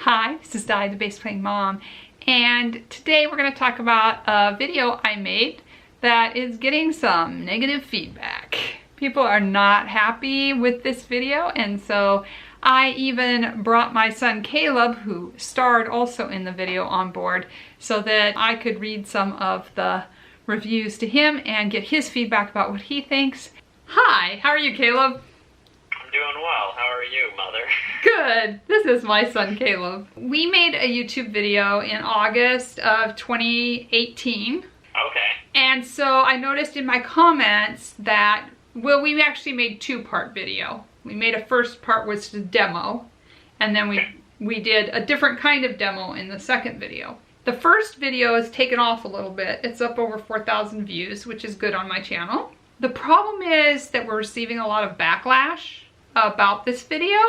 Hi, this is Di, the bass playing mom, and today we're going to talk about a video I made that is getting some negative feedback. People are not happy with this video, and so I even brought my son Caleb, who starred also in the video, on board so that I could read some of the reviews to him and get his feedback about what he thinks. Hi, how are you, Caleb? I'm doing well. How are you, Mother? Good. This is my son, Caleb. We made a YouTube video in August of 2018. Okay. And so I noticed in my comments that, well, we actually made two-part video. We made a first part was the demo, and then we did a different kind of demo in the second video. The first video has taken off a little bit. It's up over 4,000 views, which is good on my channel. The problem is that we're receiving a lot of backlash about this video.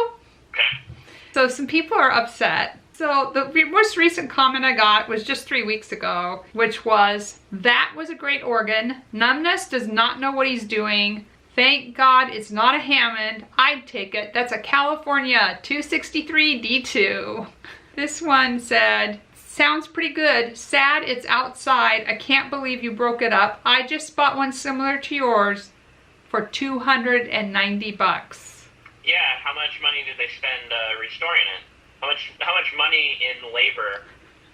So some people are upset. So the most recent comment I got was just 3 weeks ago, which was, "That was a great organ. Numbness does not know what he's doing. Thank God it's not a Hammond. I'd take it. That's a California 263 D2. This one said, "Sounds pretty good. Sad it's outside. I can't believe you broke it up. I just bought one similar to yours for $290. Yeah, how much money did they spend restoring it? How much money in labor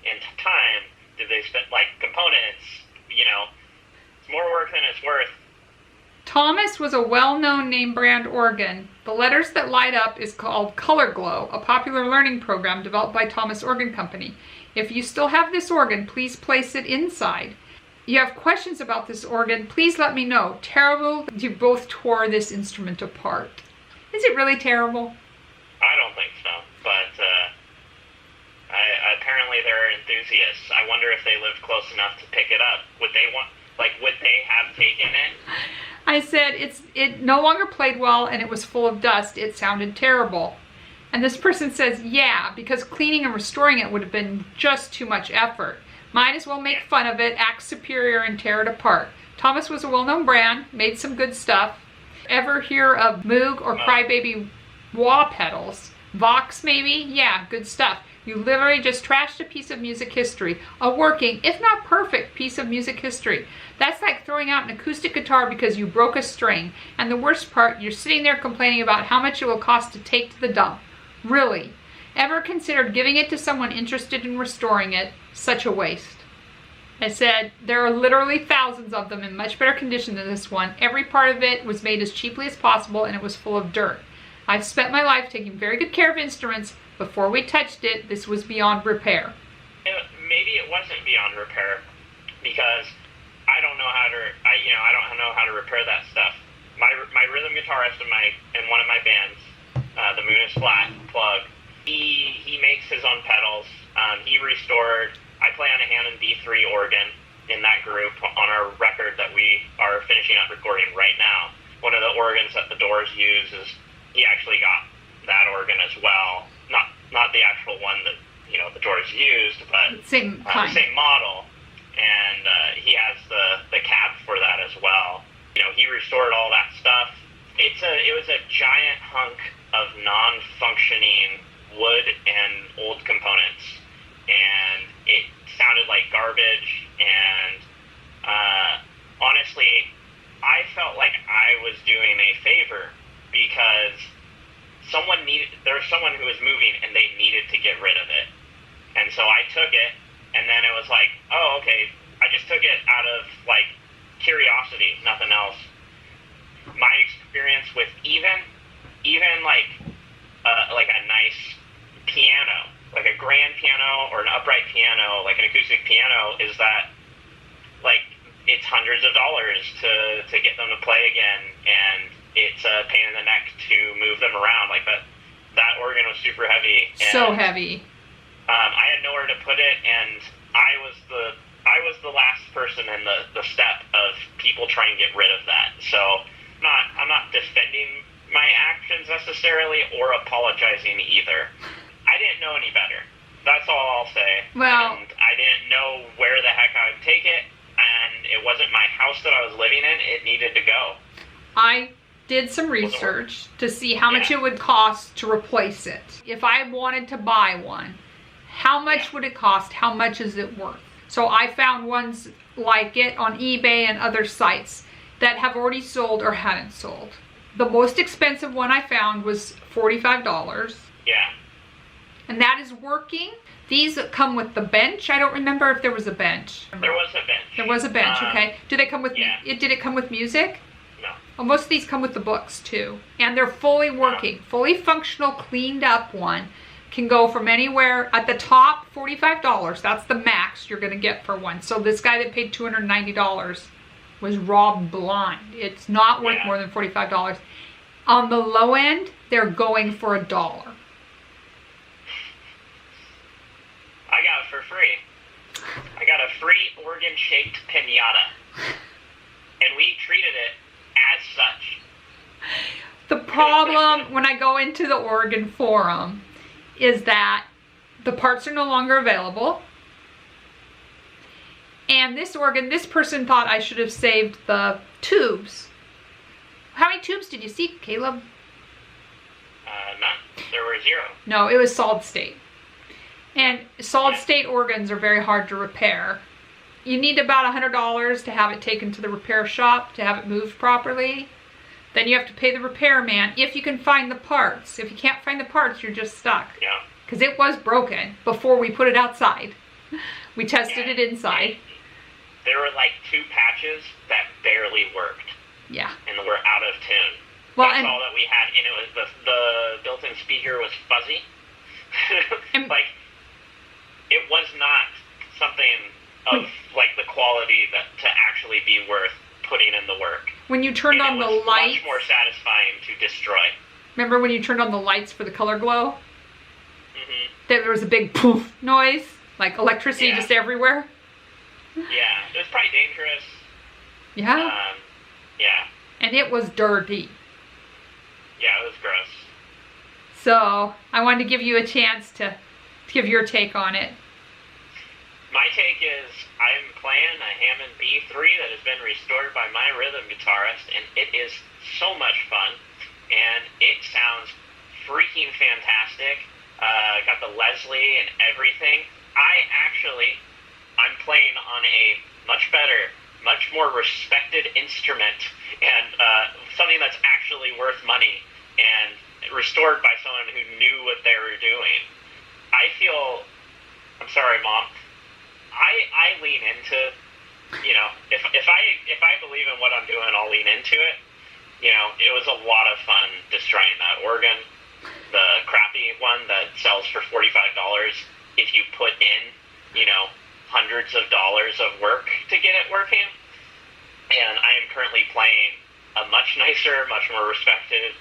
and time did they spend, like components? You know, it's more work than it's worth." Thomas was a well-known name brand organ. The letters that light up is called Color Glow, a popular learning program developed by Thomas Organ Company. If you still have this organ, please place it inside. You have questions about this organ, please let me know. Terrible, you both tore this instrument apart. Is it really terrible? I don't think so, but apparently they're enthusiasts. I wonder if they lived close enough to pick it up. Would they have taken it? I said it no longer played well and it was full of dust. It sounded terrible. And this person says, yeah, because cleaning and restoring it would have been just too much effort. Might as well make fun of it, act superior, and tear it apart. Thomas was a well-known brand, made some good stuff. Ever hear of Moog or Crybaby wah pedals? Vox maybe? Yeah, good stuff. You literally just trashed a piece of music history. A working, if not perfect, piece of music history. That's like throwing out an acoustic guitar because you broke a string. And the worst part, you're sitting there complaining about how much it will cost to take to the dump. Really? Ever considered giving it to someone interested in restoring it? Such a waste. I said, there are literally thousands of them in much better condition than this one. Every part of it was made as cheaply as possible and it was full of dirt. I've spent my life taking very good care of instruments. Before we touched it, this was beyond repair. Maybe it wasn't beyond repair because I don't know how to repair that stuff. My rhythm guitarist in one of my bands, the Moon is Flat plug, he makes his own pedals. He restored. I play on a Hammond B3 organ in that group on our record that we are finishing up recording right now. One of the organs that the Doors use he actually got that organ as well. Not the actual one that the Doors used, but same model. And he has the cab for that as well. He restored all that stuff. It was a giant hunk of non-functioning wood and old components. And it sounded like garbage, and honestly, I felt like I was doing a favor because there was someone who was moving and they needed to get rid of it. And so I took it, and then it was like, oh, okay, I just took it out of like curiosity, nothing else. My experience with even like a nice piano, like a grand piano or an upright piano, like an acoustic piano, is that like it's hundreds of dollars to get them to play again, and it's a pain in the neck to move them around. Like that organ was super heavy. And, so heavy. I had nowhere to put it, and I was the last person in the step of people trying to get rid of that. So I'm not defending my actions necessarily or apologizing either. I didn't know any better. That's all I'll say. Well, and I didn't know where the heck I would take it, and it wasn't my house that I was living in. It needed to go. I did some research to see how much it would cost to replace it. If I wanted to buy one, How much would it cost? How much is it worth? So I found ones like it on eBay and other sites that have already sold or hadn't sold. The most expensive one I found was $45. Yeah. And that is working. These come with the bench. I don't remember if there was a bench. There was a bench. There was a bench, okay. Do they come with, did it come with music? No. Well, most of these come with the books too. And they're fully working, fully functional, cleaned up one. Can go from anywhere. At the top, $45. That's the max you're gonna get for one. So this guy that paid $290 was robbed blind. It's not worth more than $45. On the low end, they're going for $1. I got it for free. I got a free organ-shaped pinata. And we treated it as such. The problem when I go into the organ forum is that the parts are no longer available. And this organ, this person thought I should have saved the tubes. How many tubes did you see, Caleb? None. There were 0. No, it was solid state. And solid state organs are very hard to repair. You need about $100 to have it taken to the repair shop to have it moved properly. Then you have to pay the repairman if you can find the parts. If you can't find the parts, you're just stuck. Yeah. Because it was broken before we put it outside. We tested it inside. There were like 2 patches that barely worked. Yeah. And were out of tune. Well, that's all that we had. And it was the built-in speaker was fuzzy. Like, it was not something of like the quality that to actually be worth putting in the work. When you turned on the lights, much more satisfying to destroy. Remember when you turned on the lights for the color glow? There was a big poof noise, like electricity just everywhere. Yeah, it was probably dangerous. Yeah. Yeah. And it was dirty. Yeah, it was gross. So I wanted to give you a chance to give your take on it. My take is I'm playing a Hammond B3 that has been restored by my rhythm guitarist, and it is so much fun, and it sounds freaking fantastic. Got the Leslie and everything. I'm playing on a much better, much more respected instrument, and something that's actually worth money, and restored by someone who knew what they were doing. I'm sorry, Mom. I lean into, you know, if I believe in what I'm doing, I'll lean into it. You know, it was a lot of fun destroying that organ, the crappy one that sells for $45. If you put in, you know, hundreds of dollars of work to get it working. And I am currently playing a much nicer, much more respected,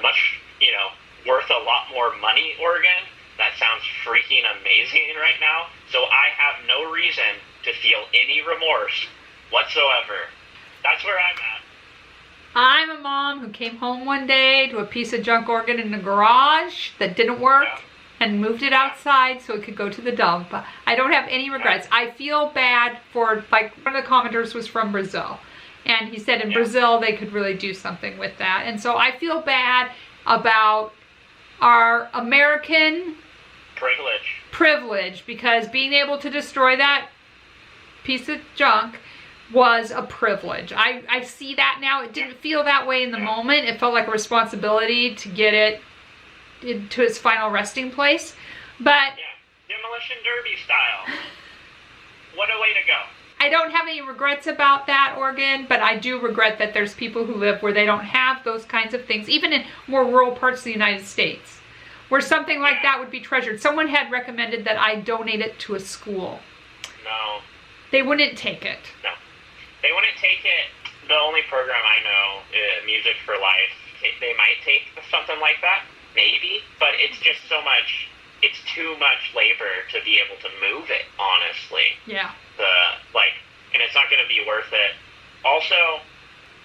much, you know, worth a lot more money organ that sounds freaking amazing right now. So I have no reason to feel any remorse whatsoever. That's where I'm at. I'm a mom who came home one day to a piece of junk organ in the garage that didn't work and moved it outside so it could go to the dump. I don't have any regrets. I feel bad for, like, one of the commenters was from Brazil. And he said in Brazil they could really do something with that. And so I feel bad about our American privilege because being able to destroy that piece of junk was a privilege. I see that now. It didn't feel that way in the moment. It felt like a responsibility to get it to its final resting place. But demolition derby style. What a way to go. I don't have any regrets about that organ, but I do regret that there's people who live where they don't have those kinds of things, even in more rural parts of the United States, where something like that would be treasured. Someone had recommended that I donate it to a school. No. They wouldn't take it. No. They wouldn't take it. The only program I know, Music for Life, they might take something like that, maybe, but it's just so much, it's too much labor to be able to move it, honestly. Yeah. And it's not going to be worth it. Also,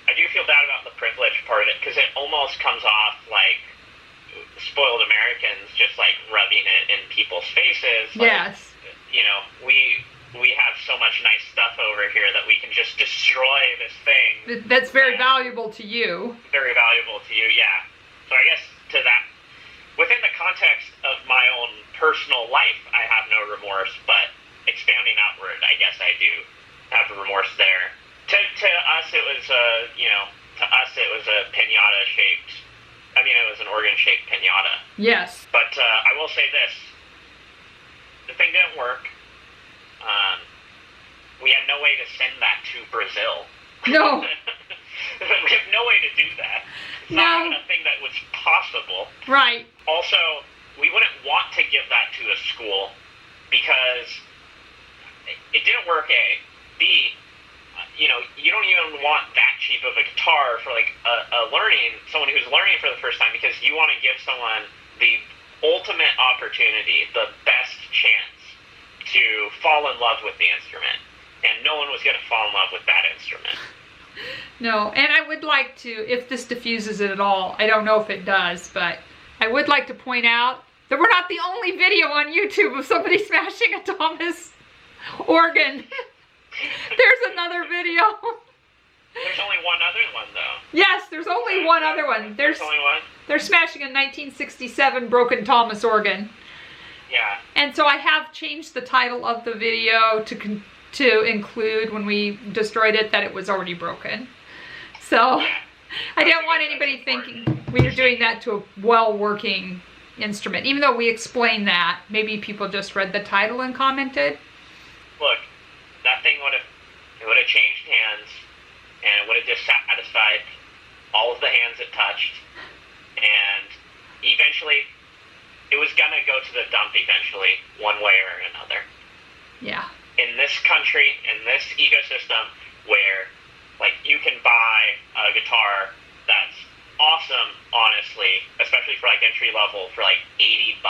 I do feel bad about the privilege part of it, because it almost comes off like spoiled Americans just like rubbing it in people's faces. Like, yes. You know, we have so much nice stuff over here that we can just destroy this thing. That's very valuable to you. Very valuable to you, yeah. So I guess to that, within the context of my own personal life, I have no remorse, but expanding outward, I guess I do have remorse there. To us, it was a pinata-shaped, it was an organ-shaped pinata. Yes. But I will say this, the thing didn't work. We had no way to send that to Brazil. No. We have no way to do that. It's not even a thing that was possible. Right. Also, we wouldn't want to give that to a school because it didn't work, A. B, you don't even want that cheap of a guitar for like someone who's learning for the first time, because you want to give someone the ultimate opportunity, the best chance to fall in love with the instrument. And no one was going to fall in love with that instrument. No, and I would like to, if this diffuses it at all, I don't know if it does, but I would like to point out that we're not the only video on YouTube of somebody smashing a Thomas organ. There's another video. There's only one other one, though. Yes, there's only one other one. There's only one? They're smashing a 1967 broken Thomas organ. Yeah. And so I have changed the title of the video to include, when we destroyed it, that it was already broken. So yeah. I didn't want anybody thinking we were doing that to a well-working instrument. Even though we explained that, maybe people just read the title and commented. Look, that thing would have changed hands, and it would have dissatisfied all of the hands it touched, and eventually it was gonna go to the dump eventually, one way or another. Yeah. In this country, in this ecosystem, where like you can buy a guitar that's awesome, honestly, especially for like entry level, for like $80.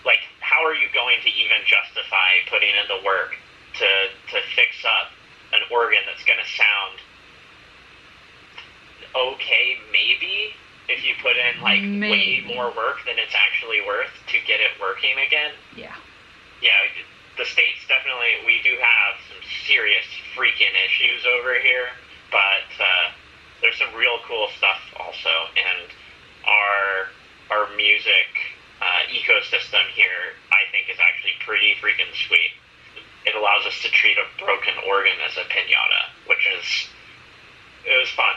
Like, how are you going to even justify putting in the work to fix up an organ that's going to sound okay, maybe, if you put in like way more work than it's actually worth to get it working again? Yeah. Yeah, the States definitely, we do have some serious freaking issues over here, but there's some real cool stuff also, and our music ecosystem here, I think, is actually pretty freaking sweet. It allows us to treat a broken organ as a pinata, it was fun.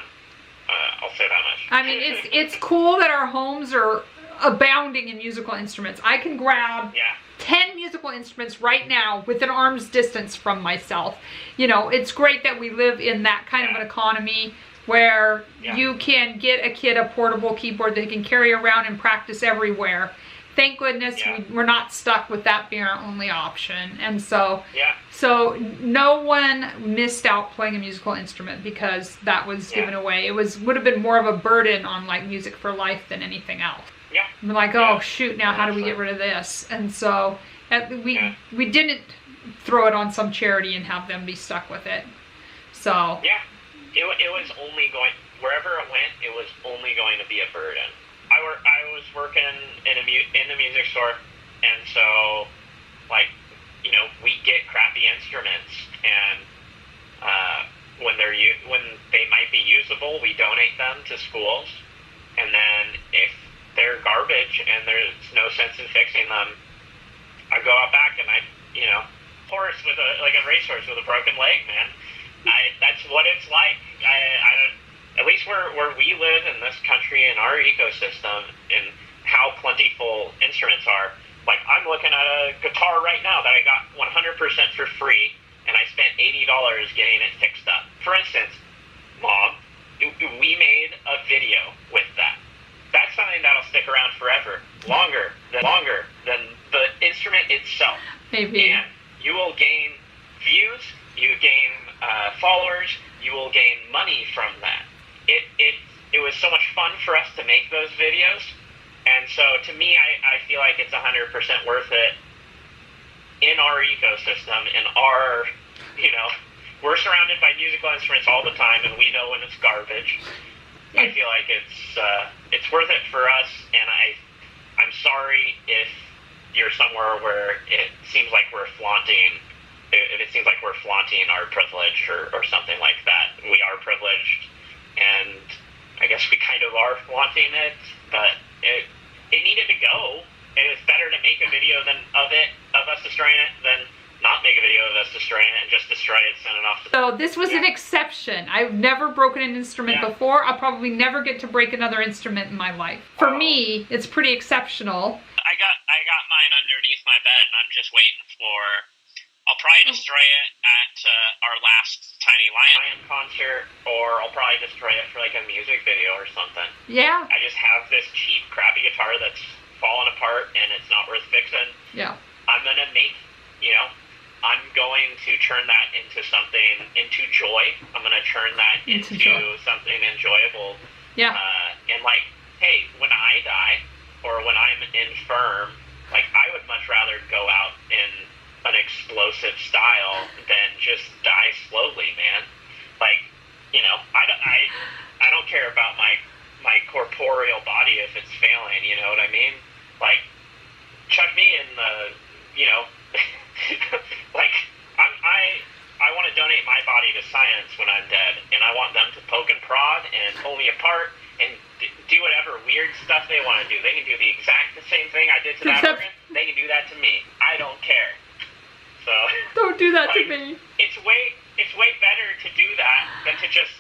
I'll say that much. I mean, it's cool that our homes are abounding in musical instruments. I can grab 10 musical instruments right now within arm's distance from myself. It's great that we live in that kind of an economy where you can get a kid a portable keyboard they can carry around and practice everywhere. Thank goodness we're not stuck with that being our only option. And so no one missed out playing a musical instrument because that was given away. It would have been more of a burden on like Music for Life than anything else. Yeah. We're like, oh shoot, now how do we get rid of this? And so we didn't throw it on some charity and have them be stuck with it. So it was only going, wherever it went, it was only going to be a burden. I was working in the music store, and so like, we get crappy instruments, and when they might be usable, we donate them to schools, and then if they're garbage and there's no sense in fixing them, I go out back and horse with a racehorse with a broken leg, man. That's what it's like. At least where we live in this country, in our ecosystem, and how plentiful instruments are. Like, I'm looking at a guitar right now that I got 100% for free, and I spent $80 getting it fixed up. For instance, Mom, we made a video with that. That's something that'll stick around forever, longer than the instrument itself. Maybe. And you will gain views, you gain followers, you will gain money from that. It was so much fun for us to make those videos, and so to me, I feel like it's 100% worth it in our ecosystem, in our, we're surrounded by musical instruments all the time, and we know when it's garbage. I feel like it's worth it for us, and I'm sorry if you're somewhere where it seems like we're flaunting our privilege or something like that. We are privileged, and I guess we kind of are flaunting it, but it needed to go. it was better to make a video of us destroying it than not make a video of us destroying it and just destroy it, send it off. So this was an exception. I've never broken an instrument before. I'll probably never get to break another instrument in my life. For me, it's pretty exceptional. I got mine underneath my bed, and I'm just waiting for. I'll probably destroy it at our last Tiny Lion concert, or I'll probably destroy it for like a music video or something. Yeah. I just have this cheap, crappy guitar that's falling apart, and it's not worth fixing. Yeah. I'm gonna make, I'm going to turn that into joy. I'm going to turn that into something enjoyable. Yeah. And like, hey, when I die or when I'm infirm, like I would much rather go out in an explosive style than just die slowly, man. Like, I don't care about my corporeal body if it's failing, you know what I mean? Like, chuck me in the, like, I want to donate my body to science when I'm dead, and I want them to poke and prod and pull me apart and do whatever weird stuff they want to do. They can do the exact same thing I did to that organ. They can do that to me. I don't care. So don't do that to me. It's way better to do that than to just,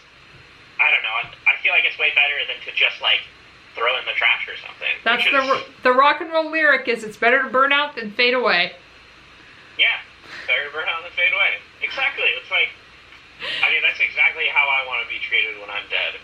I don't know. I feel like it's way better than to just like throw in the trash or something. That's the rock and roll lyric is it's better to burn out than fade away. Yeah, better to burn out than fade away. Exactly. It's like, I mean, that's exactly how I want to be treated when I'm dead.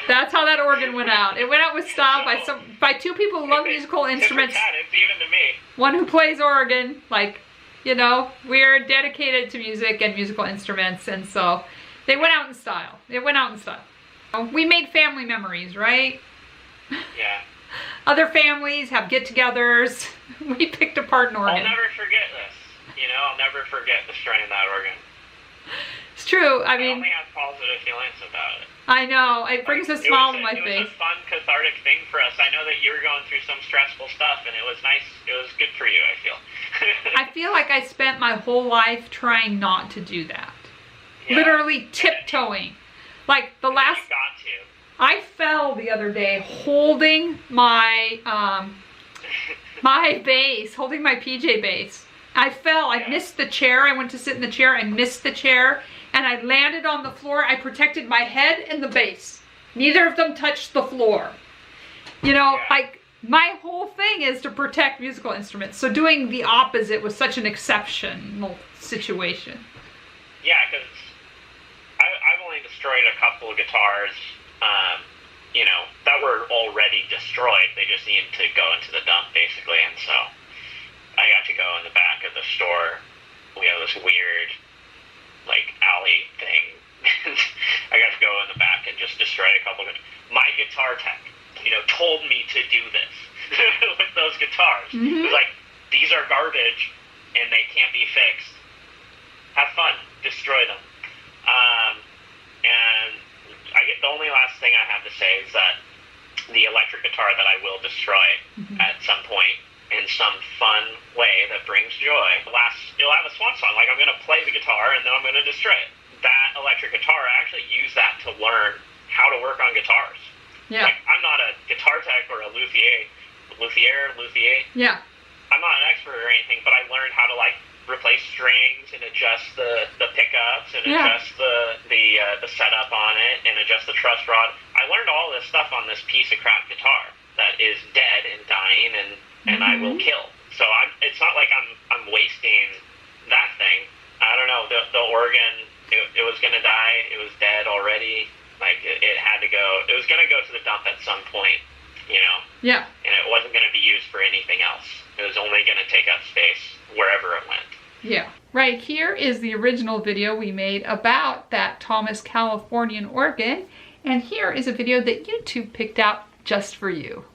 That's how that organ went out. It went out with style by two people who love musical instruments. It's even to me. One who plays organ, like, we're dedicated to music and musical instruments, and so they went out in style. It went out in style. We made family memories, right? Yeah. Other families have get-togethers. We picked apart an organ. I'll never forget this. I'll never forget destroying that organ. It's true. I mean, only have positive feelings about it. I know. It brings a smile to my face. It was a fun, cathartic thing for us. I know that you were going through some stressful stuff, and it was nice. It was good for you, I feel. I feel like I spent my whole life trying not to do that. Yeah. Literally tiptoeing. Like the last... You got to. I fell the other day holding my my bass, holding my PJ bass. I fell. I missed the chair. I went to sit in the chair. I missed the chair. And I landed on the floor. I protected my head and the bass. Neither of them touched the floor. Like, my whole thing is to protect musical instruments. So doing the opposite was such an exceptional situation. Yeah, because I've only destroyed a couple of guitars, that were already destroyed. They just needed to go into the dump, basically. And so I got to go in the back of the store. We have this weird, like, alley thing. I got to go in the back and just destroy a couple of guitars. My guitar tech, told me to do this with those guitars. Mm-hmm. It was like, these are garbage and they can't be fixed. Have fun. Destroy them. And the only last thing I have to say is that the electric guitar that I will destroy at some point in some fun way that brings joy. It'll have a swan song. Like, I'm going to play the guitar and then I'm going to destroy it. That electric guitar, I actually use that to learn how to work on guitars. Yeah. Like, I'm not a guitar tech or a luthier. Yeah. I'm not an expert or anything, but I learned how to, like, replace strings and adjust the pickups and adjust the setup on it and adjust the truss rod. I learned all this stuff on this piece of crap guitar that is dead and dying and I will kill. So it's not like I'm wasting that thing. I don't know, the organ, it was gonna die. It was dead already. Like, it had to go. It was gonna go to the dump at some point, Yeah. And it wasn't gonna be used for anything else. It was only gonna take up space wherever it went. Yeah. Right here is the original video we made about that Thomas Californian organ, and here is a video that YouTube picked out just for you.